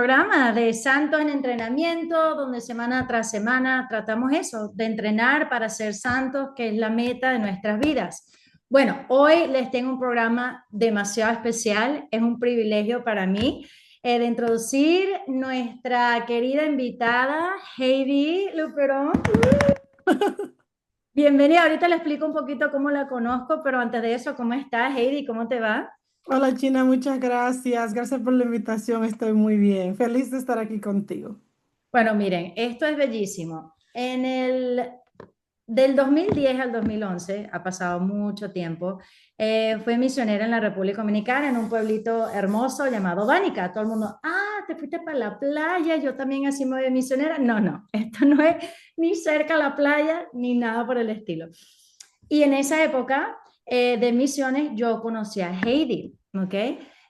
programa de Santos en Entrenamiento, donde semana tras semana tratamos eso, de entrenar para ser santos, que es la meta de nuestras vidas. Bueno, hoy les tengo un programa demasiado especial, es un privilegio para mí de introducir nuestra querida invitada, Heidi Luperón. Bienvenida, ahorita le explico un poquito cómo la conozco, pero antes de eso, ¿cómo estás, Heidi? ¿Cómo te va? Hola China, muchas gracias. Gracias por la invitación. Estoy muy bien. Feliz de estar aquí contigo. Bueno, miren, esto es bellísimo. Del 2010 al 2011, ha pasado mucho tiempo, fue misionera en la República Dominicana, en un pueblito hermoso llamado Bánica. Todo el mundo, te fuiste para la playa, yo también así me voy de misionera. No, no, esto no es ni cerca a la playa, ni nada por el estilo. Y en esa época de misiones yo conocí a Heidi, ¿ok?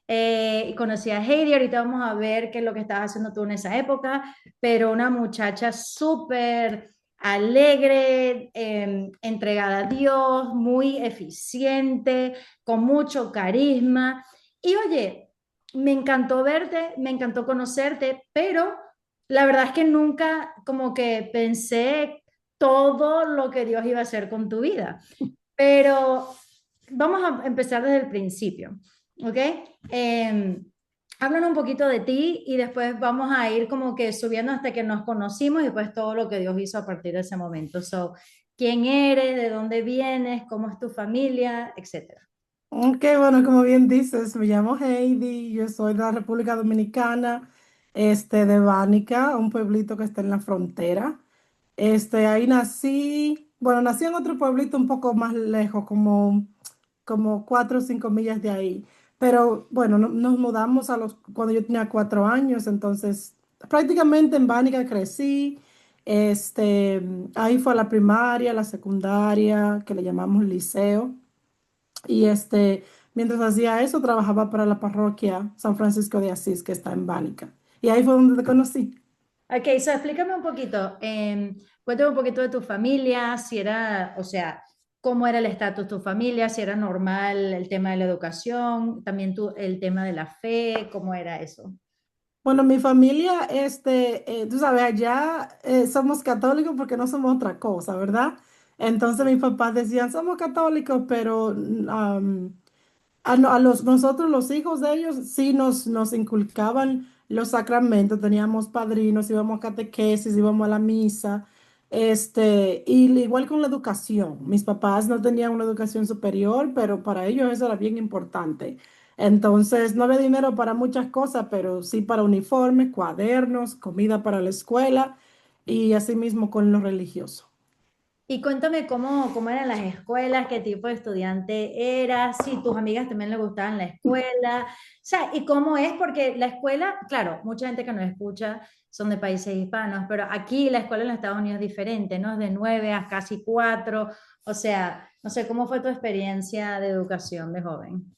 Y conocí a Heidi, ahorita vamos a ver qué es lo que estabas haciendo tú en esa época, pero una muchacha súper alegre, entregada a Dios, muy eficiente, con mucho carisma. Y oye, me encantó verte, me encantó conocerte, pero la verdad es que nunca como que pensé todo lo que Dios iba a hacer con tu vida. Pero vamos a empezar desde el principio, ¿ok? Eh, Háblanos un poquito de ti y después vamos a ir como que subiendo hasta que nos conocimos y después todo lo que Dios hizo a partir de ese momento. So, ¿quién eres? ¿De dónde vienes? ¿Cómo es tu familia? Etcétera. Ok, bueno, como bien dices, me llamo Heidi, yo soy de la República Dominicana, de Bánica, un pueblito que está en la frontera. Ahí nací, bueno, nací en otro pueblito un poco más lejos, como 4 o 5 millas de ahí. Pero bueno, nos mudamos cuando yo tenía 4 años, entonces prácticamente en Bánica crecí. Este, Ahí fue la primaria, la secundaria, que le llamamos liceo. Y mientras hacía eso, trabajaba para la parroquia San Francisco de Asís, que está en Bánica. Y ahí fue donde te conocí. Ok, so explícame un poquito, cuéntame un poquito de tu familia, si era, o sea, cómo era el estatus de tu familia, si era normal el tema de la educación, también el tema de la fe, cómo era eso. Bueno, mi familia, tú sabes, allá somos católicos porque no somos otra cosa, ¿verdad? Entonces mis papás decían, somos católicos, pero nosotros, los hijos de ellos, sí nos inculcaban los sacramentos, teníamos padrinos, íbamos a catequesis, íbamos a la misa, y igual con la educación. Mis papás no tenían una educación superior, pero para ellos eso era bien importante. Entonces, no había dinero para muchas cosas, pero sí para uniformes, cuadernos, comida para la escuela y asimismo con lo religioso. Y cuéntame cómo eran las escuelas, qué tipo de estudiante eras, si tus amigas también les gustaban la escuela, o sea, y cómo es, porque la escuela, claro, mucha gente que nos escucha son de países hispanos, pero aquí la escuela en los Estados Unidos es diferente, ¿no? Es de 9 a casi 4, o sea, no sé, ¿cómo fue tu experiencia de educación de joven?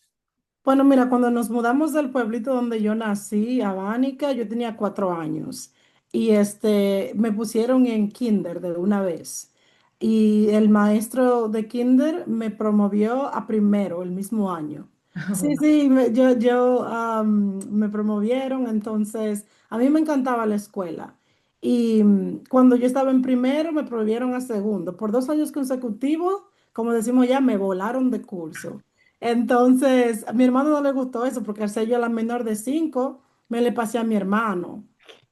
Bueno, mira, cuando nos mudamos del pueblito donde yo nací, a Bánica, yo tenía 4 años y me pusieron en kinder de una vez. Y el maestro de kinder me promovió a primero el mismo año. Sí, sí, me promovieron, entonces a mí me encantaba la escuela. Y cuando yo estaba en primero, me promovieron a segundo. Por 2 años consecutivos, como decimos ya, me volaron de curso. Entonces, a mi hermano no le gustó eso porque al ser yo la menor de 5, me le pasé a mi hermano,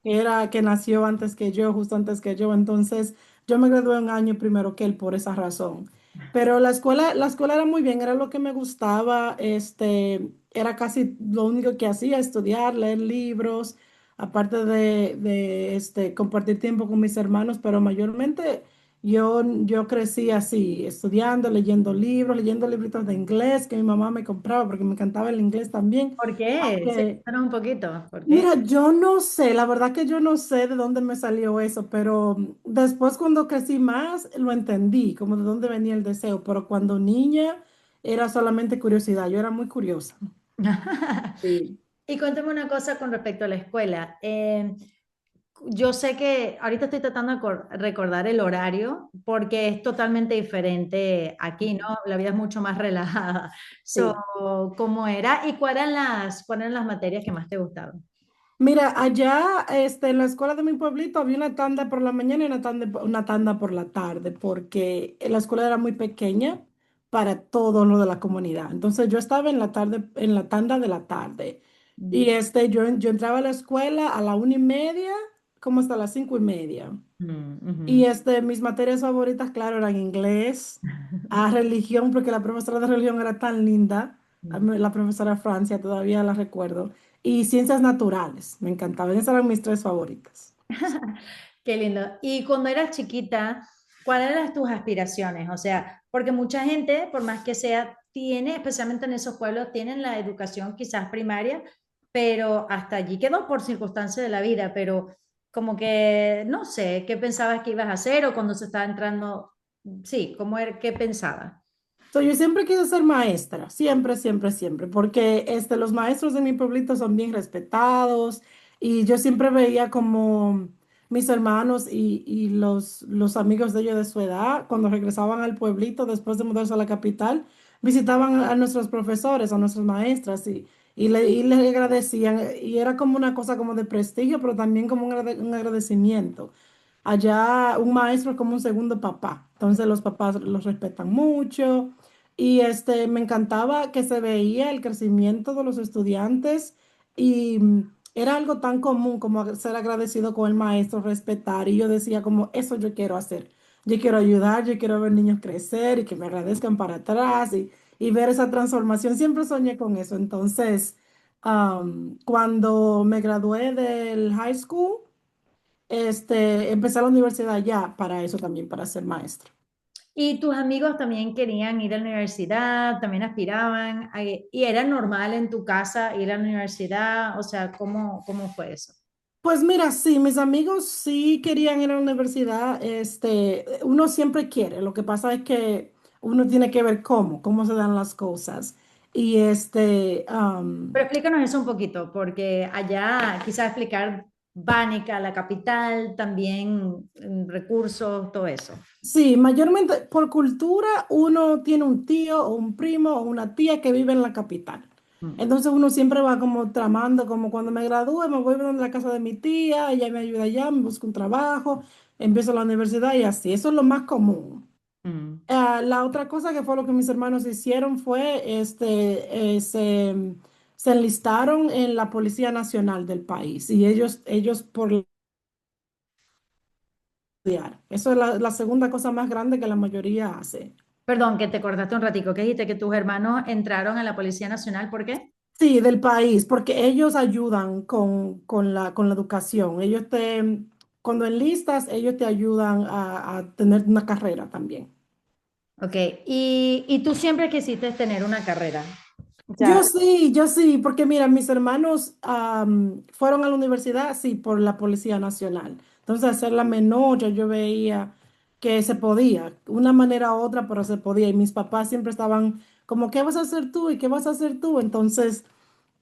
que nació antes que yo, justo antes que yo. Entonces, yo me gradué un año primero que él por esa razón. Pero la escuela era muy bien, era lo que me gustaba. Era casi lo único que hacía, estudiar, leer libros, aparte de compartir tiempo con mis hermanos, pero mayormente yo crecí así, estudiando, leyendo libritos de inglés que mi mamá me compraba porque me encantaba el inglés también. ¿Por qué? Sí, Aunque, cuéntanos un poquito, ¿por qué? mira, yo no sé, la verdad que yo no sé de dónde me salió eso, pero después cuando crecí más lo entendí, como de dónde venía el deseo, pero cuando niña era solamente curiosidad, yo era muy curiosa. Sí. Y cuéntame una cosa con respecto a la escuela. Yo sé que ahorita estoy tratando de recordar el horario porque es totalmente diferente aquí, ¿no? La vida es mucho más relajada. So, Sí. ¿cómo era? ¿Y cuáles eran las materias que más te gustaban? Mira, allá en la escuela de mi pueblito había una tanda por la mañana y una tanda por la tarde, porque la escuela era muy pequeña para todo lo de la comunidad. Entonces yo estaba en la tarde, en la tanda de la tarde. Y Mm, yo entraba a la escuela a la 1:30, como hasta las 5:30. mm, ujú. Y mis materias favoritas, claro, eran inglés, a religión, porque la profesora de religión era tan linda, Mm. la profesora Francia, todavía la recuerdo, y ciencias naturales, me encantaban, esas eran mis tres favoritas. Qué lindo. Y cuando eras chiquita, ¿cuáles eran tus aspiraciones? O sea, porque mucha gente, por más que sea, tiene, especialmente en esos pueblos, tienen la educación quizás primaria, pero hasta allí quedó por circunstancias de la vida, pero como que no sé, ¿qué pensabas que ibas a hacer o cuando se estaba entrando? Sí, ¿cómo era, qué pensabas? Yo siempre quise ser maestra, siempre, siempre, siempre, porque los maestros de mi pueblito son bien respetados y yo siempre veía como mis hermanos y los amigos de ellos de su edad, cuando regresaban al pueblito después de mudarse a la capital, visitaban a nuestros profesores, a nuestras maestras y le agradecían y era como una cosa como de prestigio, pero también como un agradecimiento. Allá un maestro es como un segundo papá, entonces los papás los respetan mucho y me encantaba que se veía el crecimiento de los estudiantes y era algo tan común como ser agradecido con el maestro, respetar y yo decía como eso yo quiero hacer, yo quiero ayudar, yo quiero ver niños crecer y que me agradezcan para atrás y ver esa transformación, siempre soñé con eso, entonces cuando me gradué del high school, empecé la universidad ya para eso también, para ser maestra. ¿Y tus amigos también querían ir a la universidad, también aspiraban, y era normal en tu casa ir a la universidad? O sea, ¿cómo fue eso? Pues mira, sí, mis amigos sí querían ir a la universidad. Uno siempre quiere. Lo que pasa es que uno tiene que ver cómo se dan las cosas. Y Pero explícanos eso un poquito, porque allá quizás explicar Bánica, la capital, también recursos, todo eso. sí, mayormente por cultura uno tiene un tío o un primo o una tía que vive en la capital. Mm, Entonces uno siempre va como tramando, como cuando me gradúe, me voy a la casa de mi tía, ella me ayuda allá, me busca un trabajo, empiezo la universidad y así. Eso es lo más común. mm. La otra cosa que fue lo que mis hermanos hicieron fue, se enlistaron en la Policía Nacional del país y ellos por estudiar. Eso es la segunda cosa más grande que la mayoría hace. Perdón, que te cortaste un ratico, que dijiste que tus hermanos entraron a la Policía Nacional, ¿por qué? Sí, del país, porque ellos ayudan con la educación. Cuando enlistas, ellos te ayudan a tener una carrera también. Ok, y tú siempre quisiste tener una carrera. O sea, Yo sí, porque mira, mis hermanos fueron a la universidad, sí, por la Policía Nacional. Entonces, hacer la menor, ya yo veía que se podía, una manera u otra, pero se podía. Y mis papás siempre estaban como, ¿qué vas a hacer tú? ¿Y qué vas a hacer tú? Entonces,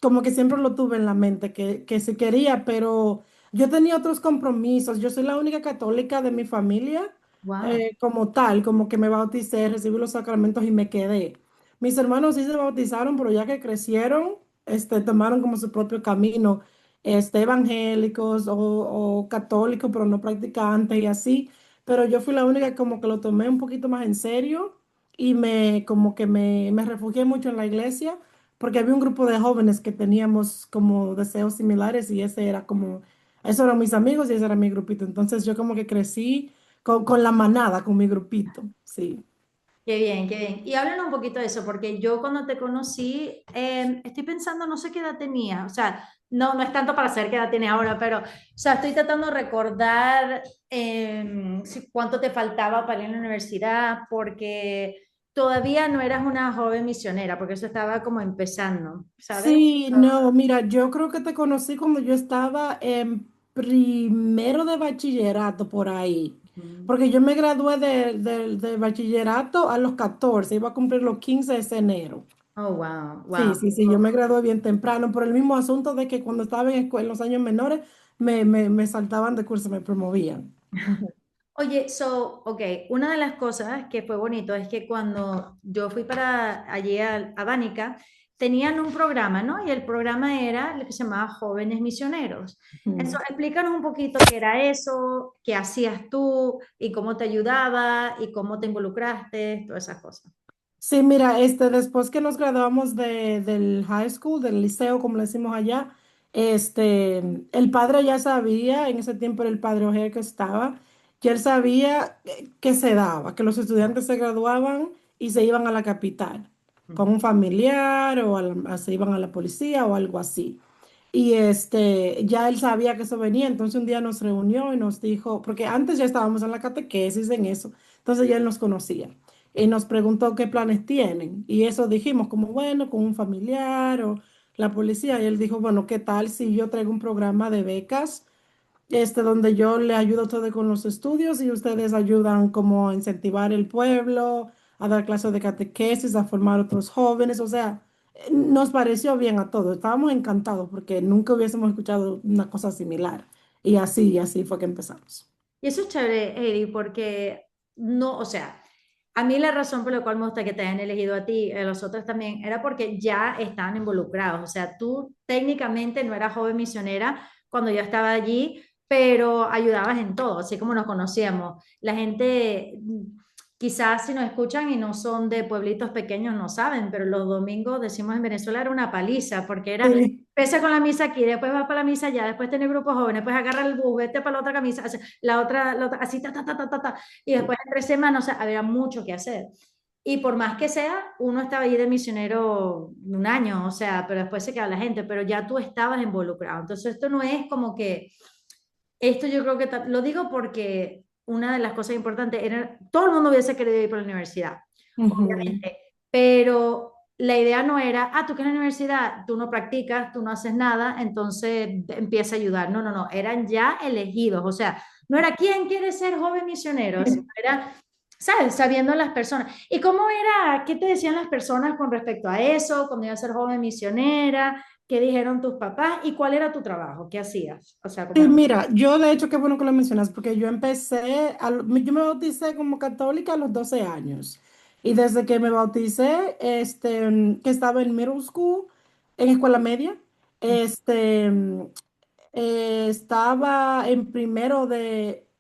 como que siempre lo tuve en la mente, que se quería, pero yo tenía otros compromisos. Yo soy la única católica de mi familia, wow. como tal, como que me bauticé, recibí los sacramentos y me quedé. Mis hermanos sí se bautizaron, pero ya que crecieron, tomaron como su propio camino, evangélicos o católicos, pero no practicantes y así. Pero yo fui la única como que lo tomé un poquito más en serio y como que me refugié mucho en la iglesia porque había un grupo de jóvenes que teníamos como deseos similares y esos eran mis amigos y ese era mi grupito. Entonces yo como que crecí con la manada, con mi grupito, sí. Qué bien, qué bien. Y háblanos un poquito de eso, porque yo cuando te conocí, estoy pensando, no sé qué edad tenía, o sea, no es tanto para saber qué edad tiene ahora, pero, o sea, estoy tratando de recordar cuánto te faltaba para ir a la universidad, porque todavía no eras una joven misionera, porque eso estaba como empezando, ¿sabes? Sí, no, mira, yo creo que te conocí cuando yo estaba en primero de bachillerato por ahí, Ujú. porque yo me gradué de bachillerato a los 14, iba a cumplir los 15 de ese enero. Oh, wow, Sí, wow. sí, sí, yo me gradué bien temprano por el mismo asunto de que cuando estaba en los años menores me saltaban de curso, me promovían. Oye, ok, una de las cosas que fue bonito es que cuando yo fui para allí a Bánica, tenían un programa, ¿no? Y el programa era lo que se llamaba Jóvenes Misioneros. Eso, Ujú. explícanos un poquito qué era eso, qué hacías tú y cómo te ayudaba y cómo te involucraste, todas esas cosas. Sí, mira, después que nos graduamos del high school, del liceo, como le decimos allá, el padre ya sabía, en ese tiempo era el padre Ojeda que estaba, que él sabía que se daba, que los estudiantes se graduaban y se iban a la capital con Ujú. un familiar o se iban a la policía o algo así. Y ya él sabía que eso venía, entonces un día nos reunió y nos dijo, porque antes ya estábamos en la catequesis en eso, entonces ya él nos conocía y nos preguntó qué planes tienen. Y eso dijimos como, bueno, con un familiar o la policía. Y él dijo, bueno, ¿qué tal si yo traigo un programa de becas, donde yo le ayudo a ustedes con los estudios y ustedes ayudan como a incentivar el pueblo, a dar clases de catequesis, a formar otros jóvenes? O sea, nos pareció bien a todos. Estábamos encantados porque nunca hubiésemos escuchado una cosa similar. Y así fue que empezamos. Y eso es chévere, Heidi, porque no, o sea, a mí la razón por la cual me gusta que te hayan elegido a ti, a los otros también, era porque ya estaban involucrados. O sea, tú técnicamente no eras joven misionera cuando yo estaba allí, pero ayudabas en todo, así como nos conocíamos. La gente, quizás si nos escuchan y no son de pueblitos pequeños, no saben, pero los domingos, decimos en Venezuela, era una paliza, porque era Sí. empieza con la misa aquí, después vas para la misa allá, después tenés grupos jóvenes, después agarra el bus, vete para la otra camisa, la otra, así, y después en 3 semanas, o sea, había mucho que hacer. Y por más que sea, uno estaba allí de misionero un año, o sea, pero después se queda la gente, pero ya tú estabas involucrado. Entonces, esto no es como que, esto yo creo que, lo digo porque una de las cosas importantes era, todo el mundo hubiese querido ir por la universidad, Ujú. obviamente, pero la idea no era, tú que en la universidad, tú no practicas, tú no haces nada, entonces empieza a ayudar. No, no, no, eran ya elegidos, o sea, no era quién quiere ser joven misionero, sino era, ¿sabes? Sabiendo las personas. ¿Y cómo era? ¿Qué te decían las personas con respecto a eso, cuando ibas a ser joven misionera? ¿Qué dijeron tus papás? ¿Y cuál era tu trabajo? ¿Qué hacías? O sea, Sí, como... mira, yo de hecho, qué bueno que lo mencionas, porque yo me bauticé como católica a los 12 años. Y desde que me bauticé, que estaba en middle school, en escuela media, este, estaba en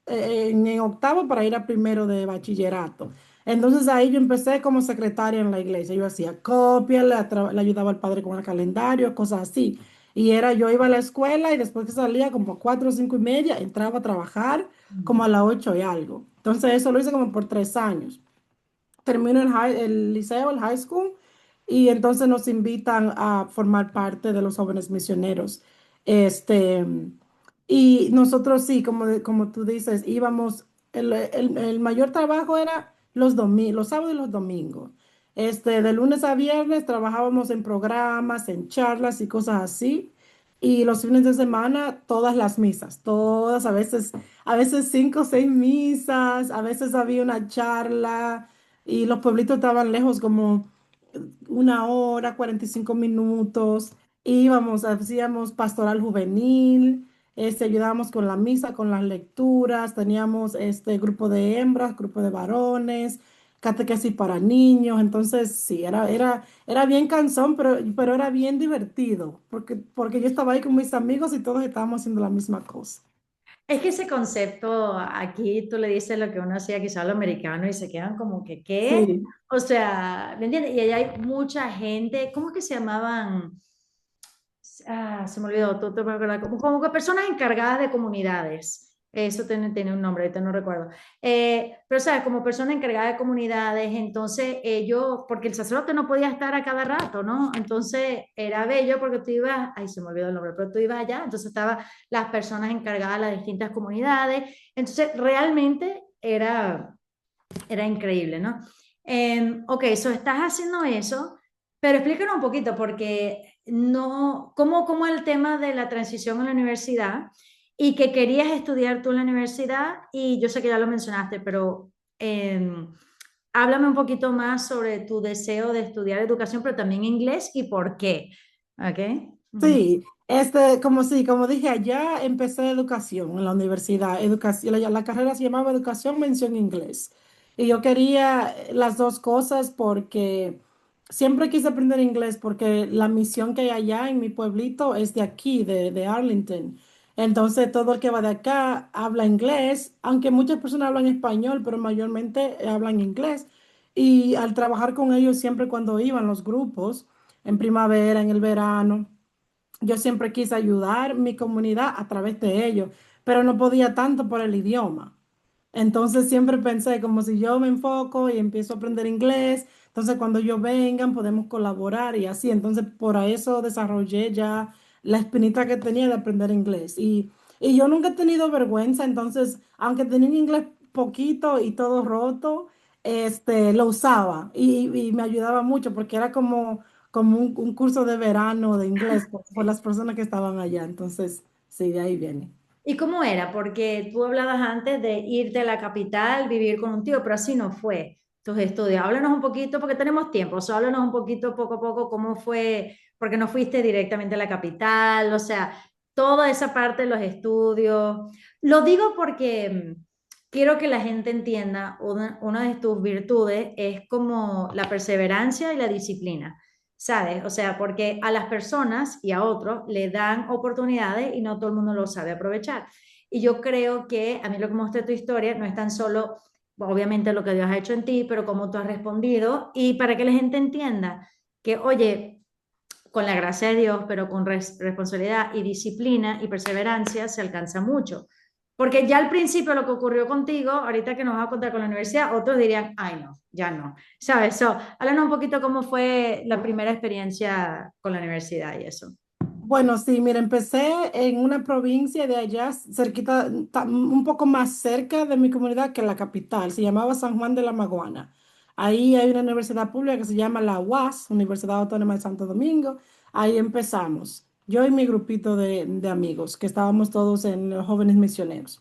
en octavo para ir a primero de bachillerato. Entonces ahí yo empecé como secretaria en la iglesia. Yo hacía copias, le ayudaba al padre con el calendario, cosas así. Yo iba a la escuela y después que salía como a 4 o 5:30, entraba a trabajar como a las 8 y algo. Entonces eso lo hice como por 3 años. Termino el liceo, el high school, y entonces nos invitan a formar parte de los jóvenes misioneros. Este, y nosotros sí, como tú dices, íbamos, el mayor trabajo era los sábados y los domingos. De lunes a viernes trabajábamos en programas, en charlas y cosas así. Y los fines de semana, todas las misas, todas, a veces 5 o 6 misas, a veces había una charla y los pueblitos estaban lejos como 1 hora, 45 minutos. Íbamos, hacíamos pastoral juvenil, ayudábamos con la misa, con las lecturas, teníamos este grupo de hembras, grupo de varones, catequesis para niños. Entonces sí, era bien cansón, pero era bien divertido, porque yo estaba ahí con mis amigos y todos estábamos haciendo la misma cosa. Es que ese concepto, aquí tú le dices lo que uno hacía quizá a los americanos y se quedan como que, ¿qué? Sí. O sea, ¿me entiendes? Y allá hay mucha gente, ¿cómo es que se llamaban? Se me olvidó, tú te puedes acordar, como que personas encargadas de comunidades. Eso tiene un nombre, ahorita no recuerdo. Pero, ¿sabes? Como persona encargada de comunidades, entonces ellos, porque el sacerdote no podía estar a cada rato, ¿no? Entonces era bello porque tú ibas, ay, se me olvidó el nombre, pero tú ibas allá, entonces estaban las personas encargadas de las distintas comunidades. Entonces, realmente era increíble, ¿no? Ok, estás haciendo eso, pero explícanos un poquito, porque no, ¿cómo el tema de la transición a la universidad y que querías estudiar tú en la universidad? Y yo sé que ya lo mencionaste, pero háblame un poquito más sobre tu deseo de estudiar educación, pero también inglés y por qué. ¿Ok? Ujú. Sí, como dije, allá empecé educación en la universidad. La carrera se llamaba Educación Mención Inglés. Y yo quería las dos cosas porque siempre quise aprender inglés porque la misión que hay allá en mi pueblito es de aquí, de Arlington. Entonces, todo el que va de acá habla inglés, aunque muchas personas hablan español, pero mayormente hablan inglés. Y al trabajar con ellos, siempre cuando iban los grupos, en primavera, en el verano, yo siempre quise ayudar mi comunidad a través de ellos, pero no podía tanto por el idioma. Entonces siempre pensé como si yo me enfoco y empiezo a aprender inglés, entonces cuando ellos vengan podemos colaborar y así. Entonces por eso desarrollé ya la espinita que tenía de aprender inglés. Y yo nunca he tenido vergüenza, entonces aunque tenía un inglés poquito y todo roto, lo usaba y me ayudaba mucho porque era como un curso de verano de inglés por las personas que estaban allá. Entonces, sí, de ahí viene. ¿Y cómo era? Porque tú hablabas antes de irte a la capital, vivir con un tío, pero así no fue tus estudios. Háblanos un poquito, porque tenemos tiempo, o sea, háblanos un poquito, poco a poco, cómo fue, porque no fuiste directamente a la capital, o sea, toda esa parte de los estudios. Lo digo porque quiero que la gente entienda, una de tus virtudes es como la perseverancia y la disciplina. ¿Sabes? O sea, porque a las personas y a otros le dan oportunidades y no todo el mundo lo sabe aprovechar. Y yo creo que a mí lo que me gusta de tu historia no es tan solo, obviamente, lo que Dios ha hecho en ti, pero cómo tú has respondido y para que la gente entienda que, oye, con la gracia de Dios, pero con responsabilidad y disciplina y perseverancia se alcanza mucho. Porque ya al principio lo que ocurrió contigo, ahorita que nos vas a contar con la universidad, otros dirían, ay no, ya no. ¿Sabes? Háblanos un poquito cómo fue la primera experiencia con la universidad y eso. Bueno, sí, mira, empecé en una provincia de allá, cerquita, un poco más cerca de mi comunidad que la capital. Se llamaba San Juan de la Maguana. Ahí hay una universidad pública que se llama la UAS, Universidad Autónoma de Santo Domingo. Ahí empezamos. Yo y mi grupito de amigos, que estábamos todos en los jóvenes misioneros.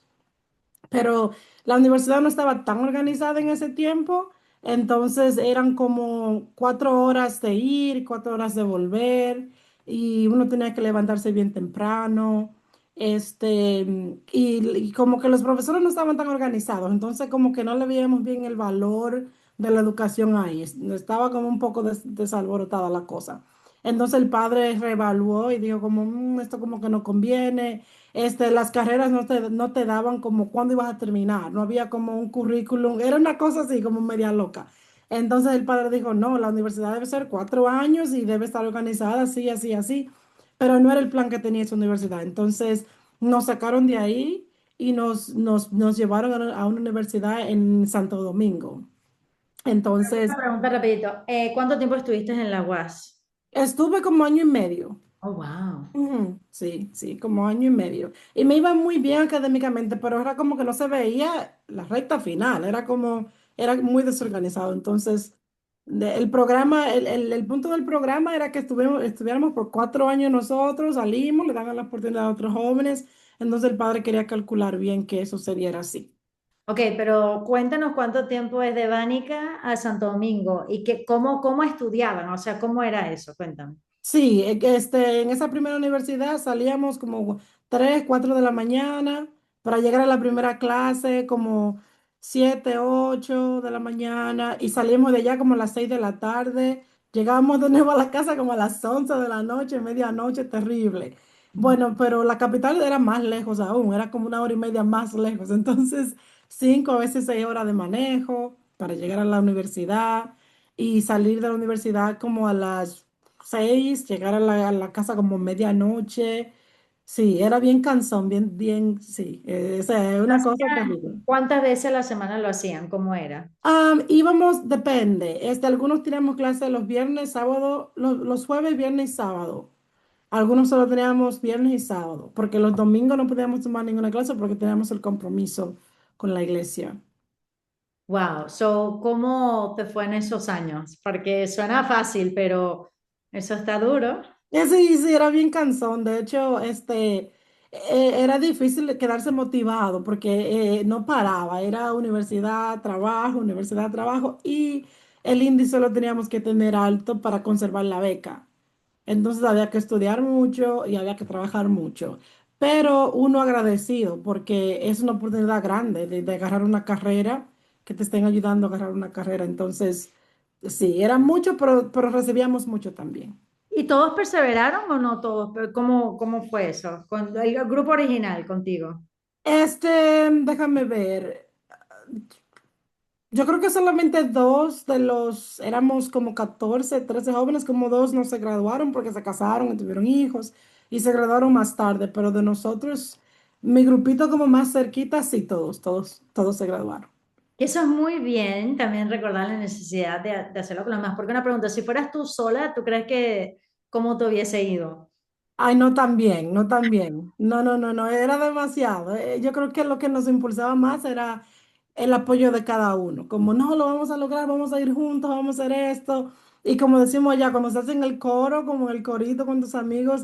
Pero la universidad no estaba tan organizada en ese tiempo, entonces eran como 4 horas de ir, 4 horas de volver, y uno tenía que levantarse bien temprano, y como que los profesores no estaban tan organizados, entonces como que no le veíamos bien el valor de la educación ahí, estaba como un poco desalborotada la cosa. Entonces el padre reevaluó y dijo como, esto como que no conviene, las carreras no te daban como cuándo ibas a terminar, no había como un currículum, era una cosa así como media loca. Entonces el padre dijo, no, la universidad debe ser 4 años y debe estar organizada así, así, así, pero no era el plan que tenía esa universidad. Entonces nos sacaron de ahí y nos llevaron a una universidad en Santo Domingo. Una Entonces pregunta rapidito. ¿Cuánto tiempo estuviste en la UAS? estuve como año y medio. Oh, wow. Ujú, sí, sí, como año y medio. Y me iba muy bien académicamente, pero era como que no se veía la recta final, era muy desorganizado. Entonces, el programa, el punto del programa era que estuviéramos por 4 años nosotros, salimos, le daban la oportunidad a otros jóvenes. Entonces el padre quería calcular bien que eso sería así. Ok, pero cuéntanos cuánto tiempo es de Bánica a Santo Domingo y cómo estudiaban, o sea, cómo era eso, cuéntame. Sí, en esa primera universidad salíamos como 3, 4 de la mañana para llegar a la primera clase como 7, 8 de la mañana y salíamos de allá como a las 6 de la tarde. Llegábamos de nuevo a la casa como a las 11 de la noche, medianoche, terrible. Bueno, pero la capital era más lejos aún, era como 1 hora y media más lejos. Entonces, 5, a veces 6 horas de manejo para llegar a la universidad y salir de la universidad como a las 6, llegar a la casa como medianoche. Sí, era bien cansón, bien, bien, sí. O sea, una cosa terrible. ¿Cuántas veces a la semana lo hacían? ¿Cómo era? Íbamos, depende. Algunos teníamos clases los viernes, sábado, los jueves, viernes y sábado. Algunos solo teníamos viernes y sábado, porque los domingos no podíamos tomar ninguna clase porque teníamos el compromiso con la iglesia. Wow, so, ¿cómo te fue en esos años? Porque suena fácil, pero eso está duro. Sí, sí, era bien cansón. De hecho, era difícil quedarse motivado porque no paraba. Era universidad, trabajo y el índice lo teníamos que tener alto para conservar la beca. Entonces había que estudiar mucho y había que trabajar mucho. Pero uno agradecido porque es una oportunidad grande de agarrar una carrera, que te estén ayudando a agarrar una carrera. Entonces, Sí, era mucho, pero recibíamos mucho también. ¿Y todos perseveraron o no todos? Pero ¿cómo fue eso? Con el grupo original contigo. Déjame ver. Yo creo que solamente dos de los, éramos como 14 13 jóvenes, como dos no se graduaron porque se casaron y tuvieron hijos y se graduaron más tarde, pero de nosotros, mi grupito como más cerquita, sí, todos se graduaron. Eso es muy bien, también recordar la necesidad de hacerlo con los demás. Porque una pregunta, si fueras tú sola, ¿tú crees que cómo te hubiese ido? Ay, no tan bien, no tan bien. No, no, no, no, era demasiado. Yo creo que lo que nos impulsaba más era el apoyo de cada uno. Como no, lo vamos a lograr, vamos a ir juntos, vamos a hacer esto. Y como decimos ya, cuando estás en el coro, como en el corito con tus amigos,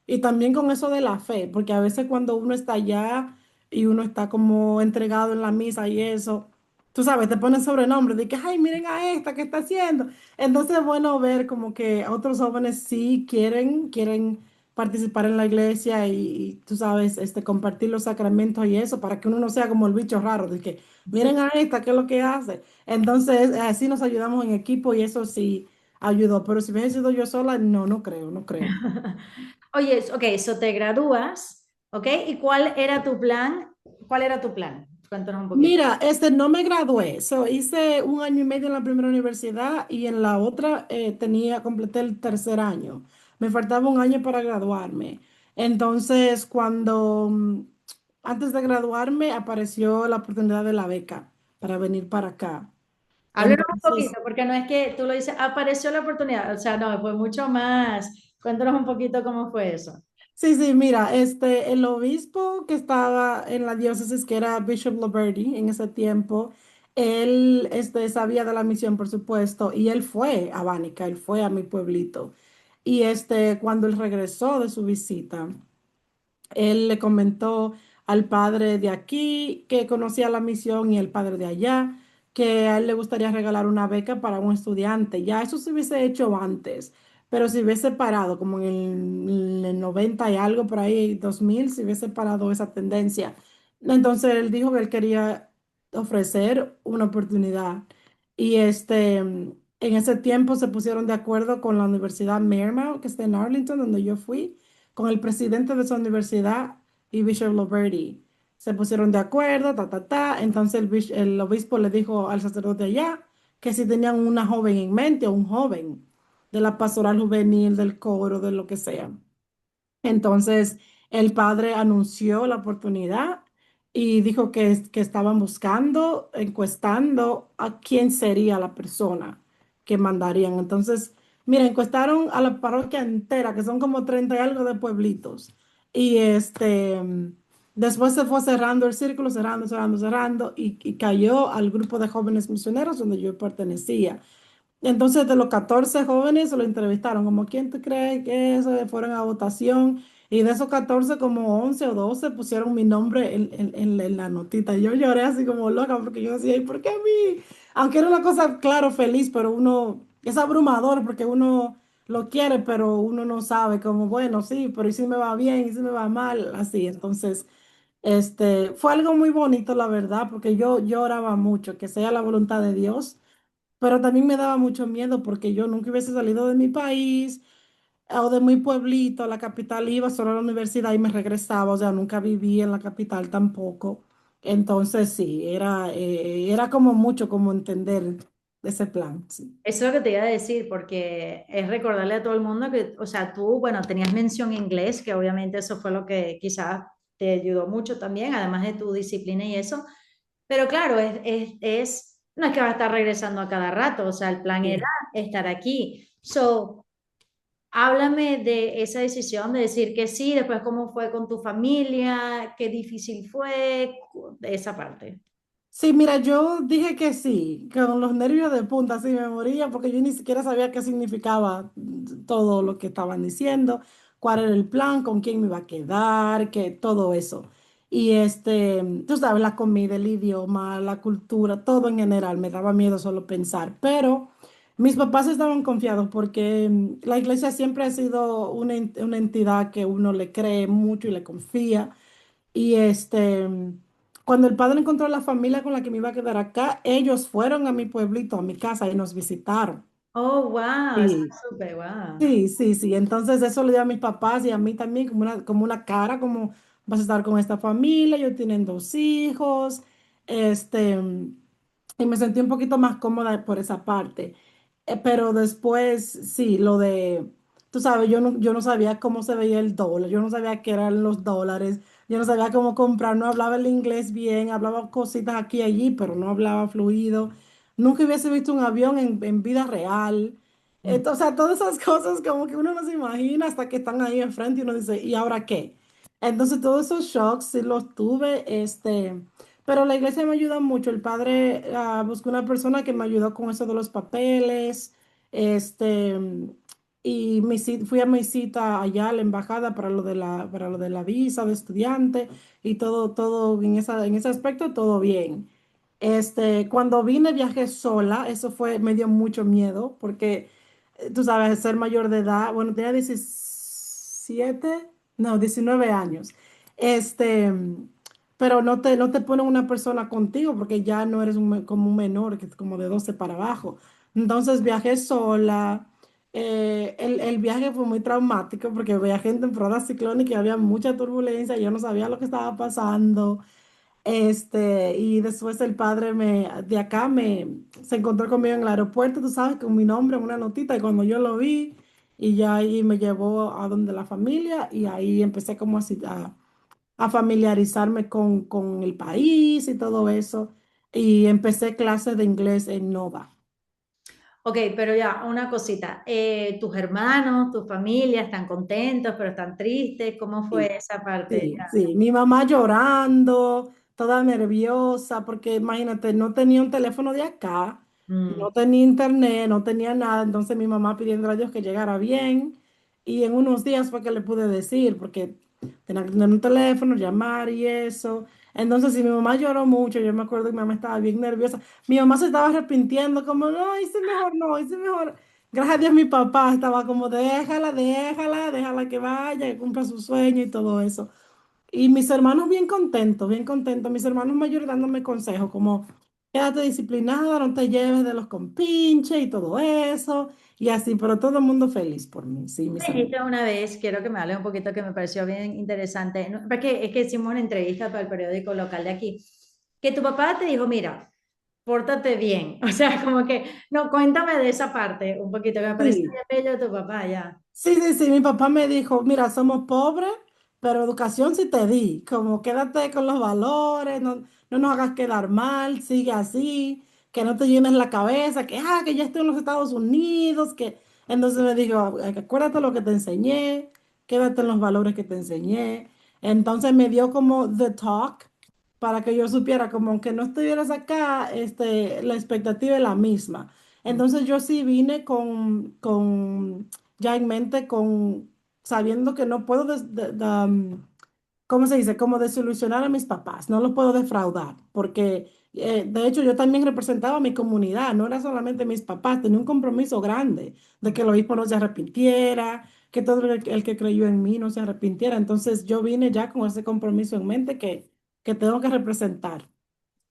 y también con eso de la fe, porque a veces cuando uno está allá y uno está como entregado en la misa y eso, tú sabes, te ponen sobrenombre de que, ay, miren a esta que está haciendo. Entonces es bueno ver como que otros jóvenes sí quieren participar en la iglesia y, tú sabes, compartir los sacramentos y eso, para que uno no sea como el bicho raro, de que Sí. miren a esta, ¿qué es lo que hace? Entonces, así nos ayudamos en equipo y eso sí ayudó, pero si hubiese sido yo sola, no, no creo, no creo. Oye, ok, eso te gradúas, ¿ok? ¿Y cuál era tu plan? ¿Cuál era tu plan? Cuéntanos un poquito. Mira, no me gradué, hice un año y medio en la primera universidad y en la otra completé el tercer año. Me faltaba un año para graduarme. Entonces, antes de graduarme, apareció la oportunidad de la beca para venir para acá. Háblanos un Entonces, poquito, porque no es que tú lo dices, apareció la oportunidad, o sea, no, fue mucho más. Cuéntanos un poquito cómo fue eso. sí, sí, mira, el obispo que estaba en la diócesis, que era Bishop Loberty en ese tiempo, él sabía de la misión, por supuesto, y él fue a Bánica, él fue a mi pueblito. Y cuando él regresó de su visita, él le comentó al padre de aquí que conocía la misión y el padre de allá que a él le gustaría regalar una beca para un estudiante. Ya eso se hubiese hecho antes, pero si hubiese parado, como en el 90 y algo, por ahí, 2000, si hubiese parado esa tendencia. Entonces él dijo que él quería ofrecer una oportunidad. Y en ese tiempo se pusieron de acuerdo con la Universidad Marymount, que está en Arlington, donde yo fui, con el presidente de esa universidad y Bishop Loberty. Se pusieron de acuerdo, ta, ta, ta. Entonces el obispo le dijo al sacerdote allá que si tenían una joven en mente o un joven de la pastoral juvenil, del coro, de lo que sea. Entonces, el padre anunció la oportunidad y dijo que estaban buscando, encuestando a quién sería la persona que mandarían. Entonces, mira, encuestaron a la parroquia entera, que son como 30 y algo de pueblitos. Y después se fue cerrando el círculo, cerrando, cerrando, cerrando, y cayó al grupo de jóvenes misioneros donde yo pertenecía. Entonces, de los 14 jóvenes se lo entrevistaron, como quién te cree que eso fueron a votación, y de esos 14 como 11 o 12 pusieron mi nombre en la notita. Yo lloré así como loca porque yo decía, ¿y por qué a mí? Aunque era una cosa, claro, feliz, pero uno, es abrumador porque uno lo quiere, pero uno no sabe, como, bueno, sí, pero ¿y si me va bien? ¿Y si me va mal? Así, entonces, fue algo muy bonito, la verdad, porque yo oraba mucho, que sea la voluntad de Dios, pero también me daba mucho miedo porque yo nunca hubiese salido de mi país o de mi pueblito a la capital, iba solo a la universidad y me regresaba, o sea, nunca viví en la capital tampoco. Entonces sí, era como mucho como entender ese plan, sí. Eso es lo que te iba a decir, porque es recordarle a todo el mundo que, o sea, tú, bueno, tenías mención inglés, que obviamente eso fue lo que quizás te ayudó mucho también, además de tu disciplina y eso, pero claro, no es que va a estar regresando a cada rato, o sea, el plan era Sí. estar aquí. So, háblame de esa decisión de decir que sí, después cómo fue con tu familia, qué difícil fue, de esa parte. Sí, mira, yo dije que sí, con los nervios de punta, sí me moría, porque yo ni siquiera sabía qué significaba todo lo que estaban diciendo, cuál era el plan, con quién me iba a quedar, que todo eso. Y tú sabes, la comida, el idioma, la cultura, todo en general, me daba miedo solo pensar. Pero mis papás estaban confiados porque la iglesia siempre ha sido una entidad que uno le cree mucho y le confía. Y Cuando el padre encontró la familia con la que me iba a quedar acá, ellos fueron a mi pueblito, a mi casa y nos visitaron. Oh, wow, está Sí. súper, wow. Sí, sí, sí. Entonces eso le dio a mis papás y a mí también como una cara, como vas a estar con esta familia, ellos tienen dos hijos, este, y me sentí un poquito más cómoda por esa parte. Pero después, sí, lo de, tú sabes, yo no sabía cómo se veía el dólar, yo no sabía qué eran los dólares, yo no sabía cómo comprar, no hablaba el inglés bien, hablaba cositas aquí y allí, pero no hablaba fluido. Nunca hubiese visto un avión en vida real. O sea, todas esas cosas como que uno no se imagina hasta que están ahí enfrente y uno dice, ¿y ahora qué? Entonces todos esos shocks sí los tuve, pero la iglesia me ayuda mucho. El padre buscó una persona que me ayudó con eso de los papeles, este, y fui a mi cita allá a la embajada para lo de la visa de estudiante y todo en ese aspecto, todo bien. Cuando vine viajé sola, eso me dio mucho miedo porque tú sabes, ser mayor de edad, bueno, tenía 17 no, 19 años. Este, pero no te ponen una persona contigo porque ya no eres como un menor, que es como de 12 para abajo. Entonces viajé sola. El viaje fue muy traumático porque viajé en temporada ciclónica y había mucha turbulencia, yo no sabía lo que estaba pasando. Y después el padre de acá se encontró conmigo en el aeropuerto, tú sabes, con mi nombre, en una notita, y cuando yo lo vi, y ya ahí me llevó a donde la familia, y ahí empecé como así a familiarizarme con el país y todo eso, y empecé clases de inglés en Nova. Ok, pero ya, una cosita. ¿Tus hermanos, tu familia están contentos, pero están tristes? ¿Cómo fue Sí, esa parte? sí, sí. Mi mamá llorando, toda nerviosa, porque imagínate, no tenía un teléfono de acá, Mm, no tenía internet, no tenía nada. Entonces mi mamá pidiendo a Dios que llegara bien. Y en unos días fue que le pude decir, porque tenía que tener un teléfono, llamar y eso. Entonces, si mi mamá lloró mucho, yo me acuerdo que mi mamá estaba bien nerviosa. Mi mamá se estaba arrepintiendo, como, no, hice mejor, no, hice mejor. Gracias a Dios mi papá estaba como, déjala que vaya, que cumpla su sueño y todo eso. Y mis hermanos bien contentos, bien contentos. Mis hermanos mayores dándome consejos como, quédate disciplinada, no te lleves de los compinches y todo eso. Y así, pero todo el mundo feliz por mí, sí, mis me hermanos. dijiste una vez, quiero que me hables un poquito que me pareció bien interesante, ¿no? Porque es que hicimos una entrevista para el periódico local de aquí, que tu papá te dijo, mira, pórtate bien. O sea, como que, no, cuéntame de esa parte un poquito, que me pareció Sí. bien bello tu papá, ya. Sí, sí, sí, mi papá me dijo, mira, somos pobres, pero educación sí te di, como quédate con los valores, no nos hagas quedar mal, sigue así, que no te llenes la cabeza, que ya estoy en los Estados Unidos, que entonces me dijo, acuérdate lo que te enseñé, quédate en los valores que te enseñé. Entonces me dio como the talk para que yo supiera, como aunque no estuvieras acá, la expectativa es la misma. Entonces yo sí vine con ya en mente sabiendo que no puedo, ¿cómo se dice? Como desilusionar a mis papás, no los puedo defraudar, porque de hecho yo también representaba a mi comunidad, no era solamente mis papás, tenía un compromiso grande de que el obispo no se arrepintiera, que todo el que creyó en mí no se arrepintiera. Entonces yo vine ya con ese compromiso en mente que tengo que representar.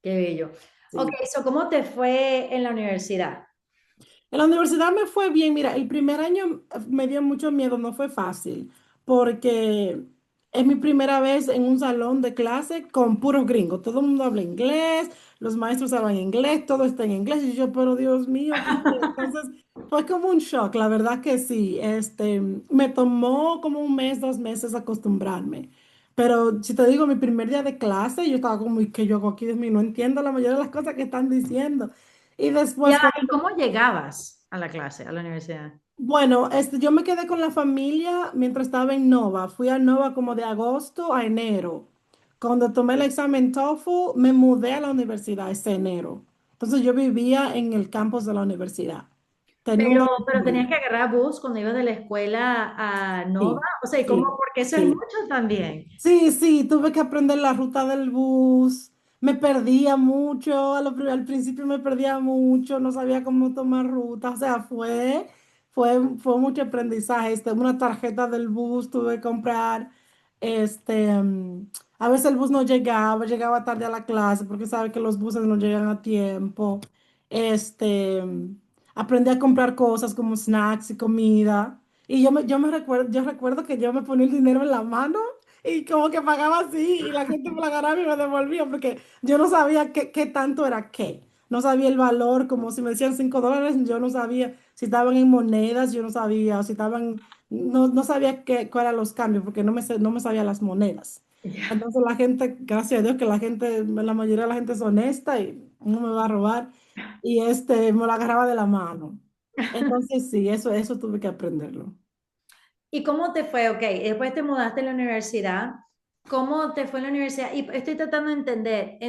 Qué bello. Ok, Sí. ¿cómo te fue en la universidad? En la universidad me fue bien. Mira, el primer año me dio mucho miedo, no fue fácil, porque es mi primera vez en un salón de clase con puros gringos. Todo el mundo habla inglés, los maestros hablan inglés, todo está en inglés. Y yo, pero Dios mío, ¿qué es esto? Entonces fue como un shock, la verdad que sí. Me tomó como un mes, 2 meses acostumbrarme. Pero si te digo, mi primer día de clase, yo estaba como, ¿qué yo hago aquí? Dios mío, no entiendo la mayoría de las cosas que están diciendo. Y después, Ya, cuando ¿y cómo llegabas a la clase, a la universidad? bueno, yo me quedé con la familia mientras estaba en Nova. Fui a Nova como de agosto a enero. Cuando tomé el examen TOEFL, me mudé a la universidad ese enero. Entonces yo vivía en el campus de la universidad. Tenía un Pero tenías que dormitorio. agarrar bus cuando ibas de la escuela a Nova. Sí, O sea, ¿y cómo? sí, Porque eso es sí. mucho también. Sí, sí, tuve que aprender la ruta del bus. Me perdía mucho, al principio me perdía mucho, no sabía cómo tomar ruta. O sea, fue mucho aprendizaje. Una tarjeta del bus tuve que comprar. Este, mm, A veces el bus no llegaba, llegaba tarde a la clase porque sabe que los buses no llegan a tiempo. Este, aprendí a comprar cosas como snacks y comida. Y yo recuerdo que yo me ponía el dinero en la mano y como que pagaba así y la gente me la agarraba y me devolvía porque yo no sabía qué tanto era qué. No sabía el valor, como si me decían $5, yo no sabía si estaban en monedas, yo no sabía, o si estaban, no sabía cuáles eran los cambios porque no me sabía las monedas. Entonces la gente, gracias a Dios que la gente, la mayoría de la gente es honesta y no me va a robar. Y me lo agarraba de la mano. Entonces sí, eso tuve que aprenderlo. ¿Y cómo te fue? Ok, después te mudaste a la universidad. ¿Cómo te fue en la universidad? Y estoy tratando de entender,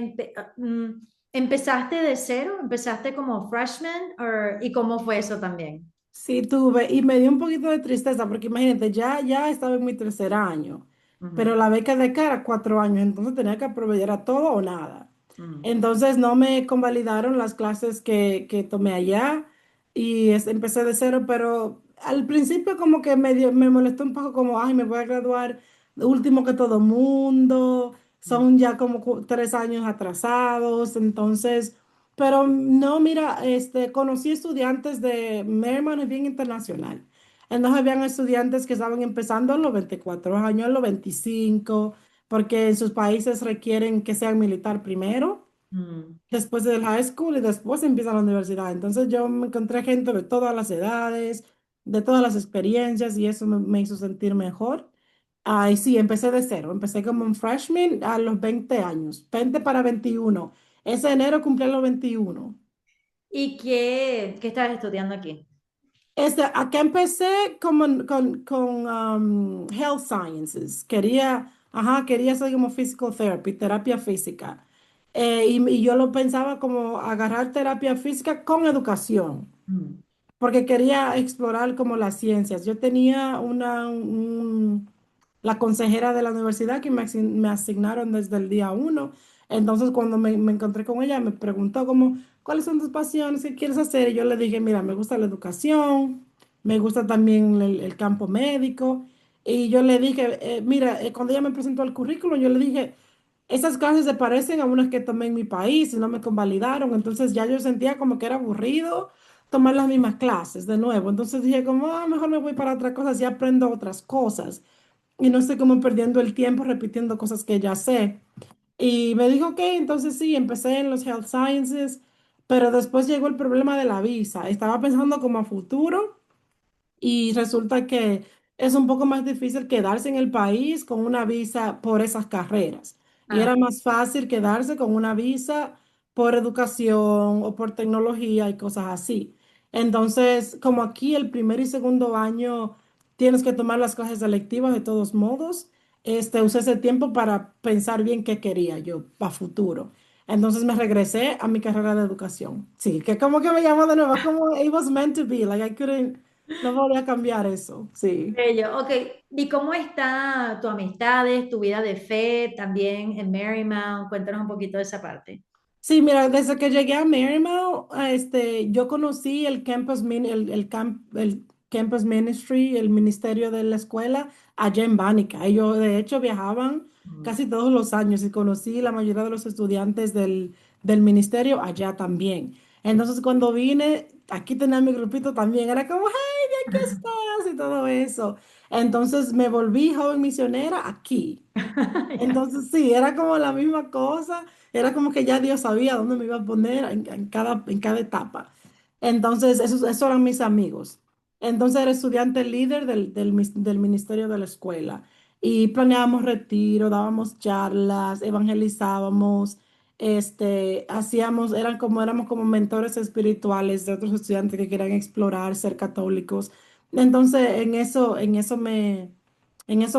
¿empezaste de cero? ¿Empezaste como freshman? ¿Y cómo fue eso también? Sí, tuve, y me dio un poquito de tristeza, porque imagínate, ya estaba en mi tercer año, Ujú, pero la beca de cara era 4 años, entonces tenía que aprovechar a todo o nada. ujú, Entonces no me convalidaron las clases que tomé allá y empecé de cero, pero al principio como que me molestó un poco como, ay, me voy a graduar último que todo mundo, ujú, son ya como 3 años atrasados, entonces... Pero no, mira, conocí estudiantes de Merriman, es bien internacional. Entonces habían estudiantes que estaban empezando a los 24 años, a los 25, porque en sus países requieren que sean militar primero, ujú. después del high school y después empieza la universidad. Entonces yo me encontré gente de todas las edades, de todas las experiencias y eso me hizo sentir mejor. Y sí, empecé de cero, empecé como un freshman a los 20 años, 20 para 21. Ese enero cumplí los 21. ¿Y qué estabas estudiando aquí? Acá empecé con Health Sciences. Quería ser como Physical Therapy, terapia física. Y yo lo pensaba como agarrar terapia física con educación Mm, porque quería explorar como las ciencias. Yo tenía la consejera de la universidad que me asignaron desde el día uno. Entonces, cuando me encontré con ella, me preguntó como, ¿cuáles son tus pasiones? ¿Qué quieres hacer? Y yo le dije, mira, me gusta la educación, me gusta también el campo médico. Y yo le dije, mira, cuando ella me presentó el currículum, yo le dije, esas clases se parecen a unas que tomé en mi país y no me convalidaron. Entonces ya yo sentía como que era aburrido tomar las mismas clases de nuevo. Entonces dije como, mejor me voy para otra cosa, así aprendo otras cosas. Y no estoy como perdiendo el tiempo repitiendo cosas que ya sé. Y me dijo, ok, entonces sí, empecé en los Health Sciences, pero después llegó el problema de la visa. Estaba pensando como a futuro y resulta que es un poco más difícil quedarse en el país con una visa por esas carreras. Y ah, era más fácil quedarse con una visa por educación o por tecnología y cosas así. Entonces, como aquí el primer y segundo año tienes que tomar las clases selectivas de todos modos, usé ese tiempo para pensar bien qué quería yo para futuro. Entonces me regresé a mi carrera de educación. Sí, que como que me llamó de nuevo, como it was meant to be, like I couldn't, no podía cambiar eso, sí. bello. Ok, ¿y cómo está tu amistades, tu vida de fe también en Marymount? Cuéntanos un poquito de esa parte. Sí, mira, desde que llegué a Marymount, yo conocí el campus ministry, el ministerio de la escuela, allá en Bánica. Ellos, de hecho, viajaban Mm. casi todos los años y conocí la mayoría de los estudiantes del ministerio allá también. Entonces, cuando vine, aquí tenía mi grupito también. Era como, hey, ¿de qué estás? Y todo eso. Entonces, me volví joven misionera aquí. Ya. Entonces sí, era como la misma cosa, era como que ya Dios sabía dónde me iba a poner en cada etapa. Entonces, esos eran mis amigos. Entonces era estudiante líder del ministerio de la escuela y planeábamos retiro, dábamos charlas, evangelizábamos, éramos como mentores espirituales de otros estudiantes que querían explorar, ser católicos. Entonces, en eso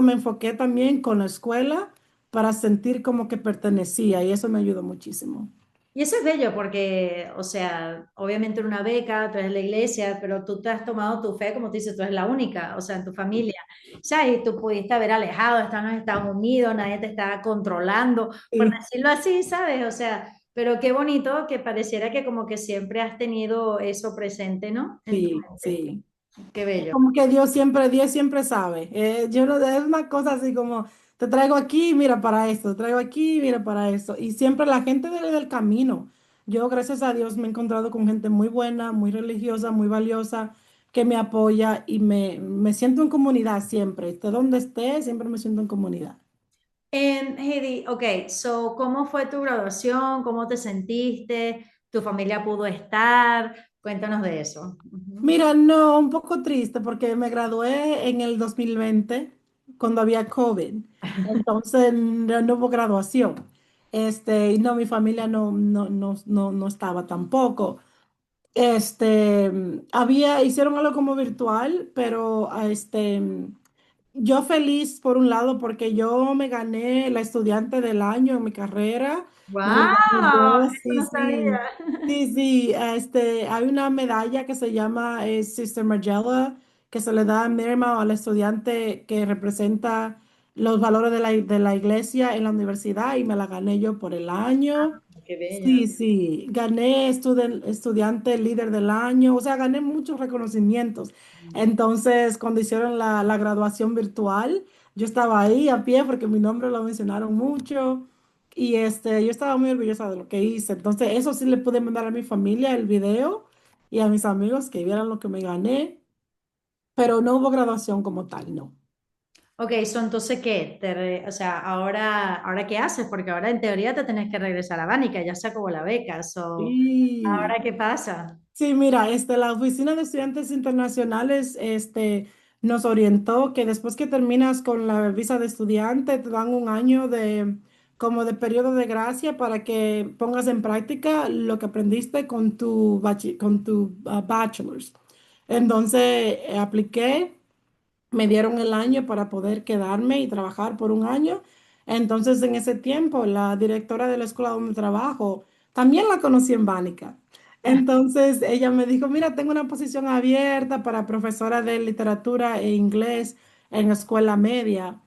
me enfoqué también con la escuela para sentir como que pertenecía y eso me ayudó muchísimo. Y eso es bello porque, o sea, obviamente en una beca, tú eres la iglesia, pero tú te has tomado tu fe, como tú dices, tú eres la única, o sea, en tu familia, ¿sabes? Y tú pudiste haber alejado, estar en los Estados Unidos, nadie te estaba controlando, por Sí, decirlo así, ¿sabes? O sea, pero qué bonito que pareciera que como que siempre has tenido eso presente, ¿no? En tu sí, mente. sí. Qué Es bello. como que Dios siempre sabe. Yo no, es una cosa así como, te traigo aquí, mira para esto, te traigo aquí, mira para esto. Y siempre la gente del camino. Yo, gracias a Dios, me he encontrado con gente muy buena, muy religiosa, muy valiosa, que me apoya y me siento en comunidad siempre. Esté donde esté, siempre me siento en comunidad. Heidi, ok, so, ¿cómo fue tu graduación? ¿Cómo te sentiste? ¿Tu familia pudo estar? Cuéntanos de eso. Ujú. Mira, no, un poco triste porque me gradué en el 2020 cuando había COVID. Entonces no hubo graduación. Y no, mi familia no estaba tampoco. Hicieron algo como virtual, pero yo feliz por un lado porque yo me gané la estudiante del año en mi carrera, me lo gané ¡Wow! yo, Eso sí, no sabía. sí, sí, sí, hay una medalla que se llama Sister Magella, que se le da a Mirma a la estudiante que representa los valores de la iglesia en la universidad y me la gané yo por el año. Qué bella. Sí, sí, gané estudiante líder del año, o sea, gané muchos reconocimientos. Entonces, cuando hicieron la graduación virtual, yo estaba ahí a pie porque mi nombre lo mencionaron mucho y yo estaba muy orgullosa de lo que hice. Entonces, eso sí le pude mandar a mi familia el video y a mis amigos que vieran lo que me gané, pero no hubo graduación como tal, no. Ok, so entonces, ¿qué? O sea, ahora ¿qué haces? Porque ahora en teoría te tenés que regresar a Bánica, ya se acabó la beca. So, Sí. ¿ahora qué pasa? Sí, mira, la Oficina de Estudiantes Internacionales, nos orientó que después que terminas con la visa de estudiante, te dan un año como de periodo de gracia para que pongas en práctica lo que aprendiste con tu bachelor's. Entonces, apliqué. Me dieron el año para poder quedarme y trabajar por un año. Entonces, en ese tiempo, la directora de la escuela donde trabajo, también la conocí en Bánica. Entonces, ella me dijo, mira, tengo una posición abierta para profesora de literatura e inglés en escuela media,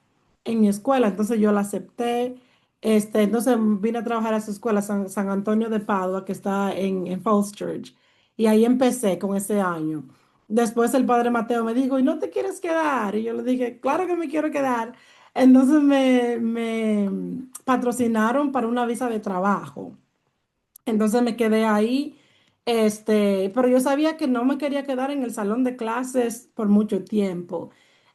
en mi escuela. Entonces, yo la acepté. Entonces, vine a trabajar a su escuela, San Antonio de Padua, que está en Falls Church. Y ahí empecé con ese año. Después el padre Mateo me dijo, ¿y no te quieres quedar? Y yo le dije, claro que me quiero quedar. Entonces me patrocinaron para una visa de trabajo. Entonces me quedé ahí, pero yo sabía que no me quería quedar en el salón de clases por mucho tiempo.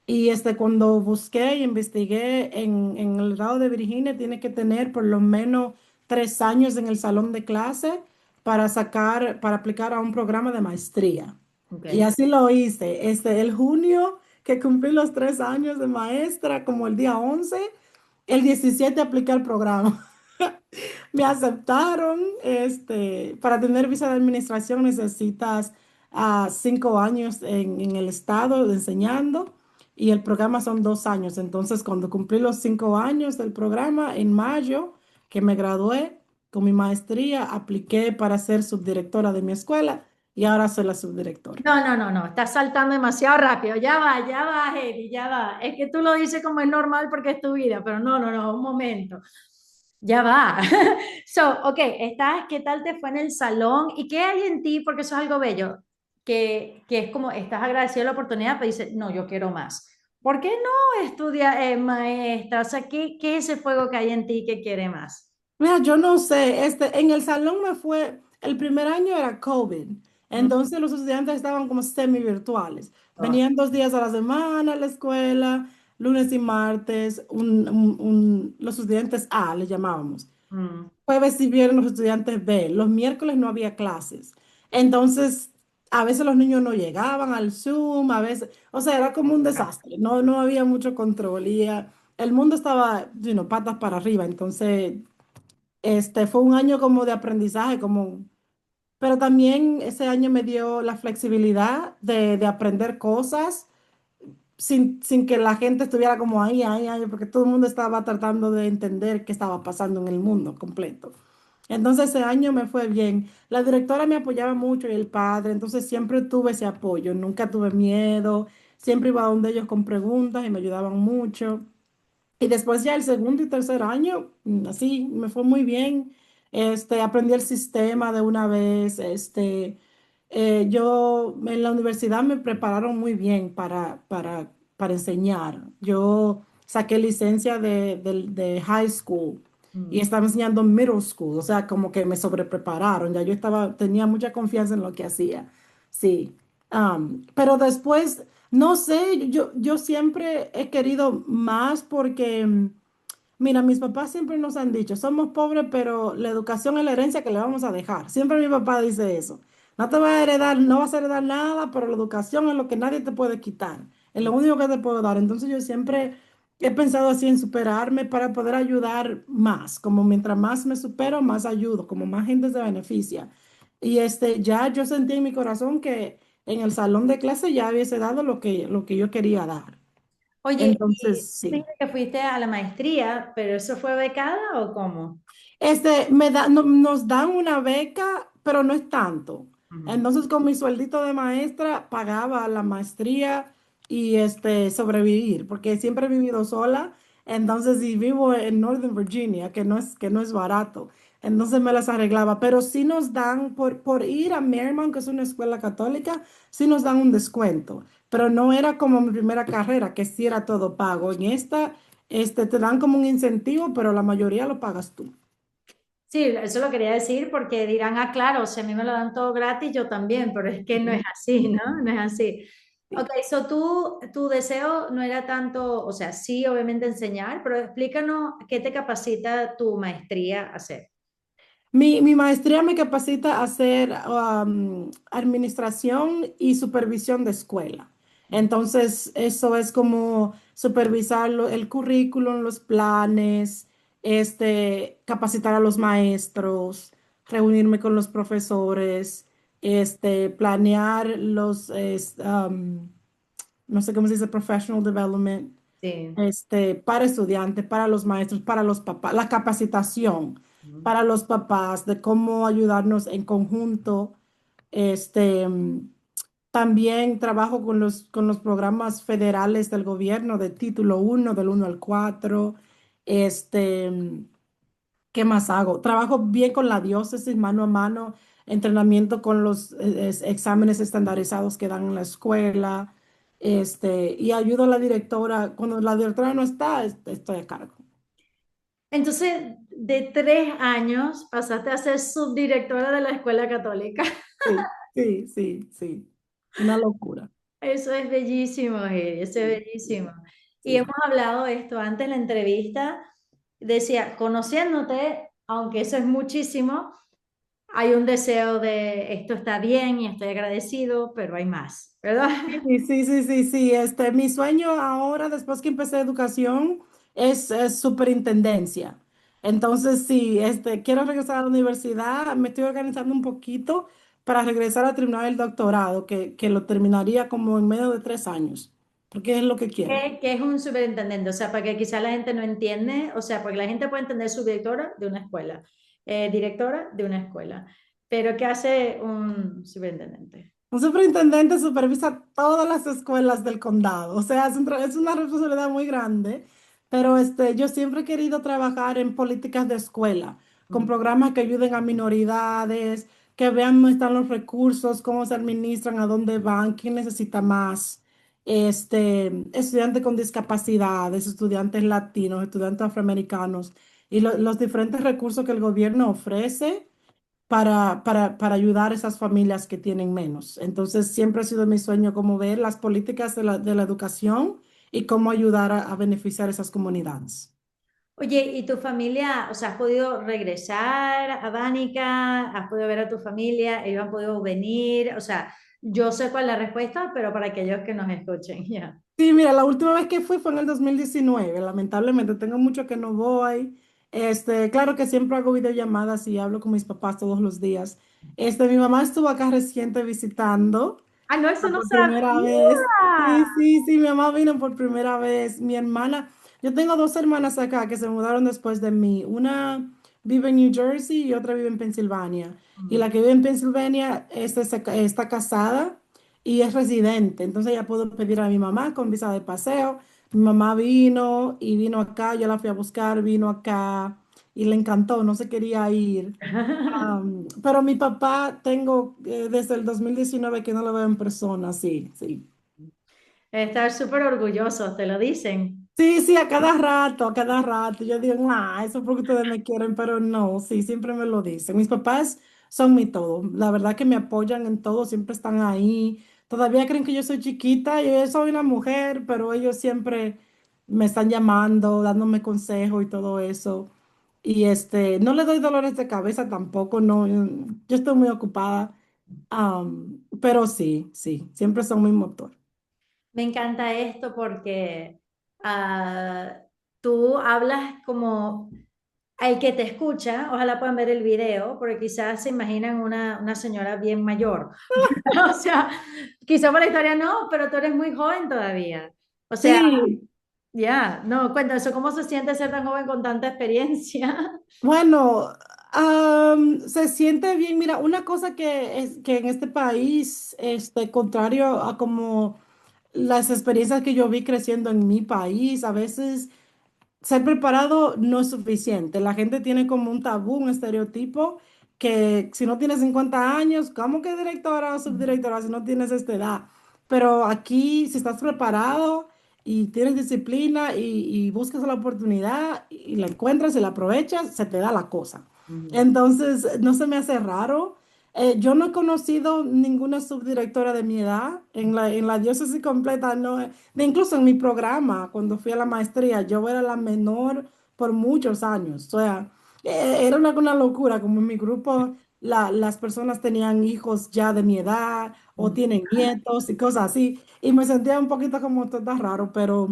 Y cuando busqué y investigué en el estado de Virginia, tiene que tener por lo menos 3 años en el salón de clase para aplicar a un programa de maestría. Y Ok. así lo hice. El junio que cumplí los 3 años de maestra, como el día 11 el 17 apliqué al programa. Me aceptaron, para tener visa de administración necesitas 5 años en el estado enseñando y el programa son 2 años. Entonces, cuando cumplí los 5 años del programa, en mayo, que me gradué con mi maestría, apliqué para ser subdirectora de mi escuela y ahora soy la subdirectora. No, no, no, no, estás saltando demasiado rápido. Ya va, Heidi, ya va. Es que tú lo dices como es normal porque es tu vida, pero no, no, no, un momento. Ya va. So, ok, ¿qué tal te fue en el salón? ¿Y qué hay en ti? Porque eso es algo bello, que es como, estás agradecido de la oportunidad, pero dices, no, yo quiero más. ¿Por qué no estudia maestra? O sea, ¿qué es ese fuego que hay en ti que quiere más? Mira, yo no sé, en el salón el primer año era COVID, Mm, entonces los estudiantes estaban como semi virtuales. oh, Venían 2 días a la semana a la escuela, lunes y martes, los estudiantes A le llamábamos. mm. Jueves y viernes los estudiantes B, los miércoles no había clases. Entonces, a veces los niños no llegaban al Zoom, a veces, o sea, era como un desastre, no había mucho control y el mundo estaba, patas para arriba, entonces... Fue un año como de aprendizaje, pero también ese año me dio la flexibilidad de aprender cosas sin que la gente estuviera como ahí, porque todo el mundo estaba tratando de entender qué estaba pasando en el mundo completo. Entonces ese año me fue bien. La directora me apoyaba mucho y el padre, entonces siempre tuve ese apoyo, nunca tuve miedo, siempre iba donde ellos con preguntas y me ayudaban mucho. Y después ya el segundo y tercer año, así me fue muy bien. Aprendí el sistema de una vez. Yo en la universidad me prepararon muy bien para enseñar. Yo saqué licencia de high school y Mm. estaba enseñando middle school, o sea, como que me sobreprepararon, ya yo tenía mucha confianza en lo que hacía, sí. Pero después, no sé, yo siempre he querido más porque, mira, mis papás siempre nos han dicho, somos pobres, pero la educación es la herencia que le vamos a dejar. Siempre mi papá dice eso. No te va a heredar, no vas a heredar nada, pero la educación es lo que nadie te puede quitar. Es lo único que te puedo dar. Entonces yo siempre he pensado así en superarme para poder ayudar más. Como mientras más me supero, más ayudo, como más gente se beneficia. Y ya yo sentí en mi corazón que en el salón de clase ya hubiese dado lo que yo quería dar. Oye, Entonces, y tú me sí. dijiste que fuiste a la maestría, pero ¿eso fue becada o cómo? Nos dan una beca, pero no es tanto. Ujú. Entonces, con mi sueldito de maestra, pagaba la maestría y sobrevivir, porque siempre he vivido sola. Entonces, y vivo en Northern Virginia, que no es barato. Entonces me las arreglaba. Pero sí nos dan, por ir a Marymount, que es una escuela católica, sí nos dan un descuento. Pero no era como mi primera carrera, que sí era todo pago. En esta, te dan como un incentivo, pero la mayoría lo pagas tú. Sí, eso lo quería decir porque dirán, ah, claro, si a mí me lo dan todo gratis, yo también, pero es que no es así, ¿no? No es así. Ok, Sí. so tu deseo no era tanto, o sea, sí, obviamente enseñar, pero explícanos qué te capacita tu maestría a hacer. Mi maestría me capacita a hacer administración y supervisión de escuela. Entonces, eso es como supervisar el currículum, los planes, capacitar a los maestros, reunirme con los profesores, planear no sé cómo se dice, professional development, Sí. para estudiantes, para los maestros, para los papás, la capacitación Ujú. para los papás de cómo ayudarnos en conjunto. Este, mm, También trabajo con los programas federales del gobierno de título 1 del 1 al 4. Este, mm, ¿Qué más hago? Trabajo bien con la diócesis, mano a mano, entrenamiento con los exámenes estandarizados que dan en la escuela. Y ayudo a la directora. Cuando la directora no está, estoy a cargo. Entonces, de 3 años pasaste a ser subdirectora de la escuela católica. Sí, sí, sí, sí. Una locura. Eso es bellísimo, Heidi, eso es Sí, bellísimo. sí, Y hemos sí. hablado de esto antes en la entrevista. Decía, conociéndote, aunque eso es muchísimo, hay un deseo de esto está bien y estoy agradecido, pero hay más, ¿verdad? Sí, sí, sí, sí, sí. Mi sueño ahora, después que empecé educación, es superintendencia. Entonces, sí, quiero regresar a la universidad. Me estoy organizando un poquito para regresar a terminar el doctorado, que lo terminaría como en medio de 3 años, porque es lo que quiero. ¿Qué es un superintendente? O sea, para que quizá la gente no entiende, o sea, porque la gente puede entender subdirectora de una escuela, directora de una escuela, pero ¿qué hace un superintendente? Un superintendente supervisa todas las escuelas del condado, o sea, es una responsabilidad muy grande, pero yo siempre he querido trabajar en políticas de escuela, con Mm. programas que ayuden a minoridades, que vean dónde están los recursos, cómo se administran, a dónde van, quién necesita más, estudiantes con discapacidades, estudiantes latinos, estudiantes afroamericanos, y los diferentes recursos que el gobierno ofrece para ayudar a esas familias que tienen menos. Entonces, siempre ha sido mi sueño como ver las políticas de la educación y cómo ayudar a beneficiar esas comunidades. Oye, ¿y tu familia, o sea, has podido regresar a Dánica? ¿Has podido ver a tu familia? ¿Ellos han podido venir? O sea, yo sé cuál es la respuesta, pero para aquellos que nos escuchen, ya. Sí, mira, la última vez que fui fue en el 2019. Lamentablemente, tengo mucho que no voy. Claro que siempre hago videollamadas y hablo con mis papás todos los días. Mi mamá estuvo acá reciente visitando. Ah, no, eso no Por primera sabía. vez. Sí, sí, sí, mi mamá vino por primera vez. Mi hermana, yo tengo dos hermanas acá que se mudaron después de mí. Una vive en New Jersey y otra vive en Pensilvania. Y la Mm. que vive en Pensilvania está casada y es residente. Entonces ya puedo pedir a mi mamá con visa de paseo. Mi mamá vino y vino acá, yo la fui a buscar, vino acá y le encantó, no se quería ir. Pero mi papá tengo desde el 2019 que no lo veo en persona, sí, sí. Estar súper orgullosos, te lo dicen. Sí, sí, a cada rato, a cada rato. Yo digo, eso es porque ustedes me quieren, pero no, sí, siempre me lo dicen. Mis papás son mi todo. La verdad que me apoyan en todo, siempre están ahí. Todavía creen que yo soy chiquita, yo soy una mujer, pero ellos siempre me están llamando, dándome consejo y todo eso. Y no le doy dolores de cabeza tampoco, no. Yo estoy muy ocupada. Pero sí, sí, siempre son mi motor. Me encanta esto porque ah, tú hablas como al que te escucha, ojalá puedan ver el video, porque quizás se imaginan una señora bien mayor. O sea, quizás por la historia no, pero tú eres muy joven todavía. O sea, Sí, ya, no, cuenta eso, ¿cómo se siente ser tan joven con tanta experiencia? bueno, se siente bien. Mira, una cosa que es que en este país, contrario a como las experiencias que yo vi creciendo en mi país, a veces ser preparado no es suficiente. La gente tiene como un tabú, un estereotipo, que si no tienes 50 años, ¿cómo que directora o subdirectora si no tienes esta edad? Pero aquí, si estás preparado y tienes disciplina y buscas la oportunidad y la encuentras y la aprovechas, se te da la cosa. Ujú. Entonces, no se me hace raro. Yo no he conocido ninguna subdirectora de mi edad en la diócesis completa, no. Incluso en mi programa, cuando fui a la maestría, yo era la menor por muchos años. O sea, era una locura, como en mi grupo las personas tenían hijos ya de mi edad o tienen nietos y cosas así. Y me sentía un poquito como todo raro, pero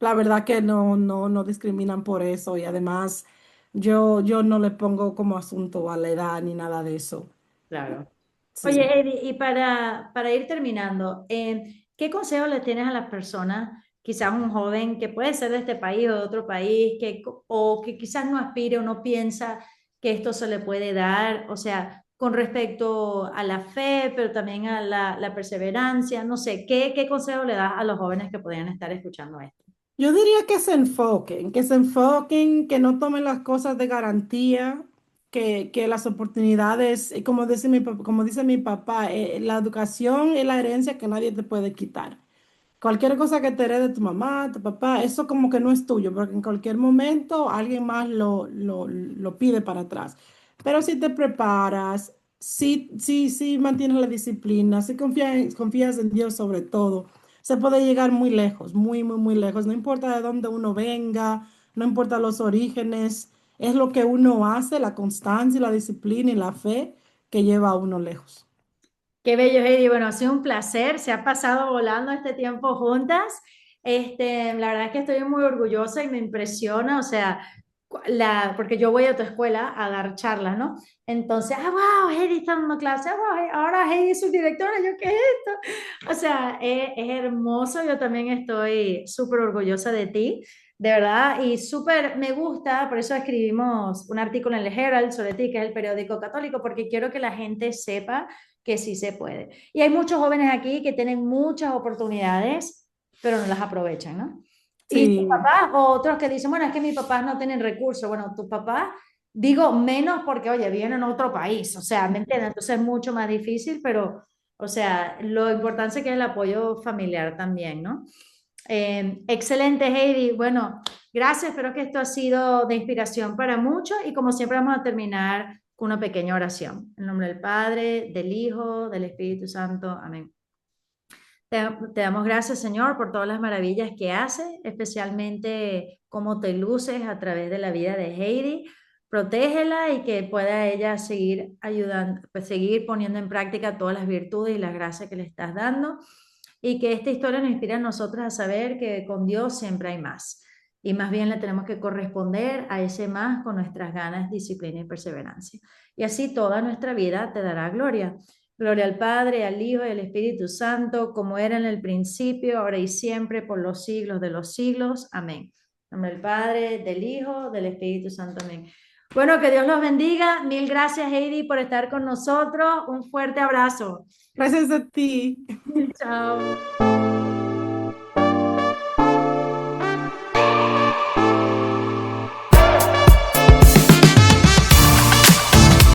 la verdad que no discriminan por eso. Y además, yo no le pongo como asunto a la edad ni nada de eso. Claro. Sí. Oye, Eddie, y para ir terminando, ¿qué consejo le tienes a las personas, quizás un joven que puede ser de este país o de otro país, o que quizás no aspire o no piensa que esto se le puede dar, o sea, con respecto a la fe, pero también a la perseverancia, no sé, ¿qué consejo le das a los jóvenes que podrían estar escuchando esto? Yo diría que se enfoquen, que no tomen las cosas de garantía, que las oportunidades, como dice mi papá, la educación es la herencia que nadie te puede quitar. Cualquier cosa que te herede tu mamá, tu papá, eso como que no es tuyo, porque en cualquier momento alguien más lo pide para atrás. Pero si te preparas, si mantienes la disciplina, si confías en Dios sobre todo, se puede llegar muy lejos, muy, muy, muy lejos. No importa de dónde uno venga, no importa los orígenes, es lo que uno hace, la constancia, la disciplina y la fe que lleva a uno lejos. Qué bello, Heidi. Bueno, ha sido un placer. Se ha pasado volando este tiempo juntas. La verdad es que estoy muy orgullosa y me impresiona, o sea, porque yo voy a tu escuela a dar charlas, ¿no? Entonces, wow, Heidi está dando clase, wow, ahora Heidi es su directora, ¿yo qué es esto? O sea, es hermoso, yo también estoy súper orgullosa de ti, de verdad, y súper me gusta, por eso escribimos un artículo en el Herald sobre ti, que es el periódico católico, porque quiero que la gente sepa que sí se puede. Y hay muchos jóvenes aquí que tienen muchas oportunidades, pero no las aprovechan, ¿no? Y sus Sí, papás, o otros que dicen, bueno, es que mis papás no tienen recursos. Bueno, tu papá, digo menos porque, oye, viene en otro país, o sea, ¿me entiendes? Entonces es mucho más difícil, pero, o sea, lo importante es que es el apoyo familiar también, ¿no? Excelente, Heidi. Bueno, gracias. Espero que esto ha sido de inspiración para muchos y como siempre vamos a terminar con una pequeña oración. En nombre del Padre, del Hijo, del Espíritu Santo. Amén. Te damos gracias, Señor, por todas las maravillas que haces, especialmente cómo te luces a través de la vida de Heidi. Protégela y que pueda ella seguir ayudando, pues seguir poniendo en práctica todas las virtudes y las gracias que le estás dando. Y que esta historia nos inspire a nosotros a saber que con Dios siempre hay más. Y más bien le tenemos que corresponder a ese más con nuestras ganas, disciplina y perseverancia. Y así toda nuestra vida te dará gloria. Gloria al Padre, al Hijo y al Espíritu Santo, como era en el principio, ahora y siempre, por los siglos de los siglos. Amén. En nombre del Padre, del Hijo, del Espíritu Santo. Amén. Bueno, que Dios los bendiga. Mil gracias, Heidi, por estar con nosotros. Un fuerte abrazo. gracias a ti. Chao.